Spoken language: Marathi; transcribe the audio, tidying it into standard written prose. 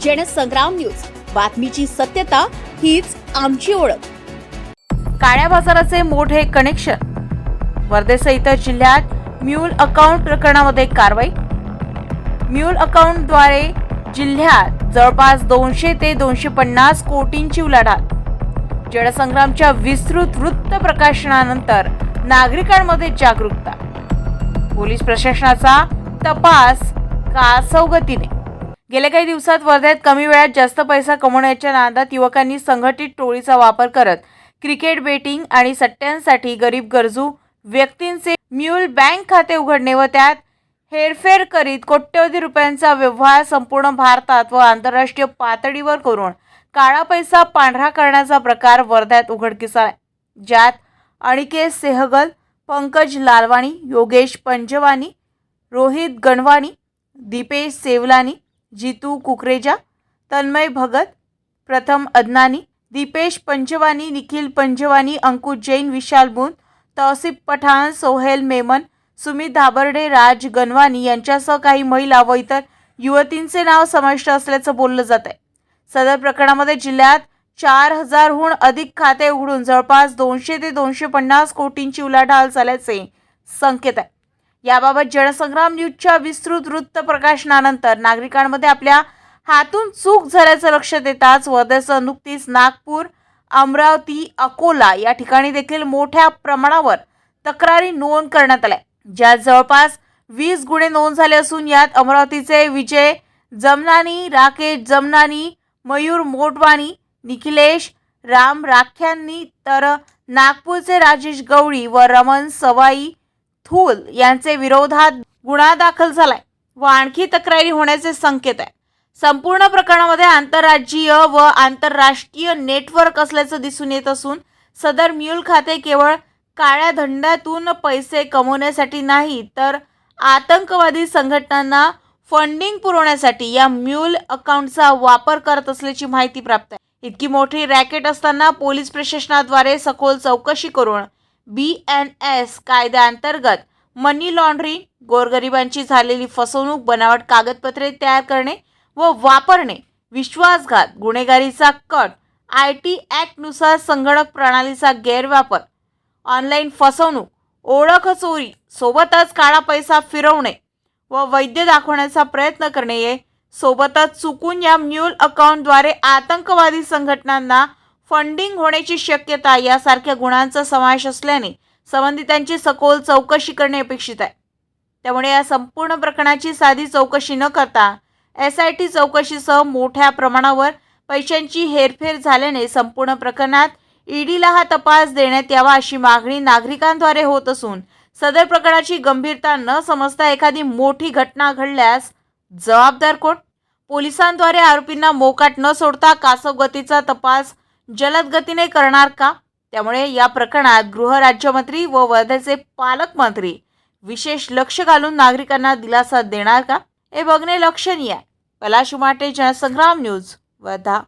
जनसंग्राम न्यूज, बातमीची सत्यता हीच आमची ओळख। काळ्या बाजाराचे मोठे कनेक्शन। वर्धेसह इतर जिल्ह्यात म्यूल अकाउंट प्रकरणामध्ये कारवाई। म्यूल अकाउंटद्वारे जिल्ह्यात जवळपास 200 ते 250 कोटींची उलाढाल। जनसंग्रामच्या विस्तृत वृत्त प्रकाशनानंतर नागरिकांमध्ये जागरूकता। पोलीस प्रशासनाचा तपास कासवगतीने। गेल्या काही दिवसात वर्ध्यात कमी वेळात जास्त पैसा कमवण्याच्या नादात युवकांनी संघटित टोळीचा वापर करत क्रिकेट बेटिंग आणि सट्ट्यांसाठी गरीब गरजू व्यक्तींचे म्यूल बँक खाते उघडणे व त्यात हेरफेर करीत कोट्यवधी रुपयांचा व्यवहार संपूर्ण भारतात व आंतरराष्ट्रीय पातळीवर करून काळा पैसा पांढरा करण्याचा प्रकार वर्ध्यात उघडकीस आला, ज्यात अनिकेत सेहगल, पंकज लालवाणी, योगेश पंजवानी, रोहित गणवानी, दीपेश सेवलानी, जीतू कुकरेजा, तन्मय भगत, प्रथम अदनानी, दीपेश पंजवानी, निखिल पंजवानी, अंकुश जैन, विशाल बुन, तौसिफ पठाण, सोहेल मेमन, सुमित धाबर्डे, राज गणवानी यांच्यासह काही महिला व इतर युवतींचे नाव समाविष्ट असल्याचं बोललं जात आहे। सदर प्रकरणामध्ये जिल्ह्यात 4000हून अधिक खाते उघडून जवळपास 200 ते 250 कोटींची उलाढाल झाल्याचे संकेत आहे। याबाबत जनसंग्राम न्यूजच्या विस्तृत वृत्त प्रकाशनानंतर नागरिकांमध्ये आपल्या हातून चूक झाल्याचं लक्षात येताच वर्धेसह नुकतीच नागपूर, अमरावती, अकोला या ठिकाणी देखील मोठ्या प्रमाणावर तक्रारी नोंद करण्यात आल्या, ज्यात जवळपास 20 गुन्हे नोंद झाले असून यात अमरावतीचे विजय जमनानी, राकेश जमनानी, मयूर मोटवानी, निखिलेश राम राख्यांनी तर नागपूरचे राजेश गवळी व रमन सवाई थूल यांचे विरोधात गुन्हा दाखल झालाय व आणखी तक्रारी होण्याचे संकेत आहे। संपूर्ण प्रकरणामध्ये आंतरराज्यीय व आंतरराष्ट्रीय नेटवर्क असल्याचं दिसून येत असून सदर म्यूल खाते केवळ काळ्या धंद्यातून पैसे कमवण्यासाठी नाही तर आतंकवादी संघटनांना फंडिंग पुरवण्यासाठी या म्यूल अकाउंटचा वापर करत असल्याची माहिती प्राप्त आहे। इतकी मोठी रॅकेट असताना पोलीस प्रशासनाद्वारे सखोल चौकशी करून BNS कायद्याअंतर्गत मनी लॉन्ड्रिंग, गोरगरिबांची झालेली फसवणूक, बनावट कागदपत्रे तयार करणे व वापरणे, विश्वासघात, गुन्हेगारीचा कट, IT ॲक्टनुसार संगणक प्रणालीचा गैरवापर, ऑनलाईन फसवणूक, ओळख चोरी सोबतच काळा पैसा फिरवणे व वैध दाखवण्याचा प्रयत्न करणे सोबतच चुकून या म्यूल अकाउंटद्वारे आतंकवादी संघटनांना फंडिंग होण्याची शक्यता यासारख्या गुन्ह्यांचा समावेश असल्याने संबंधितांची सखोल चौकशी करणे अपेक्षित आहे। त्यामुळे या संपूर्ण प्रकरणाची साधी चौकशी न करता SIT चौकशीसह मोठ्या प्रमाणावर पैशांची हेरफेर झाल्याने संपूर्ण प्रकरणात EDला हा तपास देण्यात यावा अशी मागणी नागरिकांद्वारे होत असून सदर प्रकरणाची गंभीरता न समजता एखादी मोठी घटना घडल्यास जबाबदार कोण? पोलिसांद्वारे आरोपींना मोकाट न सोडता कासवगतीचा तपास जलद गतीने करणार का? त्यामुळे या प्रकरणात गृहराज्यमंत्री व वर्धेचे पालकमंत्री विशेष लक्ष घालून नागरिकांना दिलासा देणार का हे बघणे लक्षणीय आहे। पलाश उमाटे, जनसंग्राम न्यूज, वर्धा।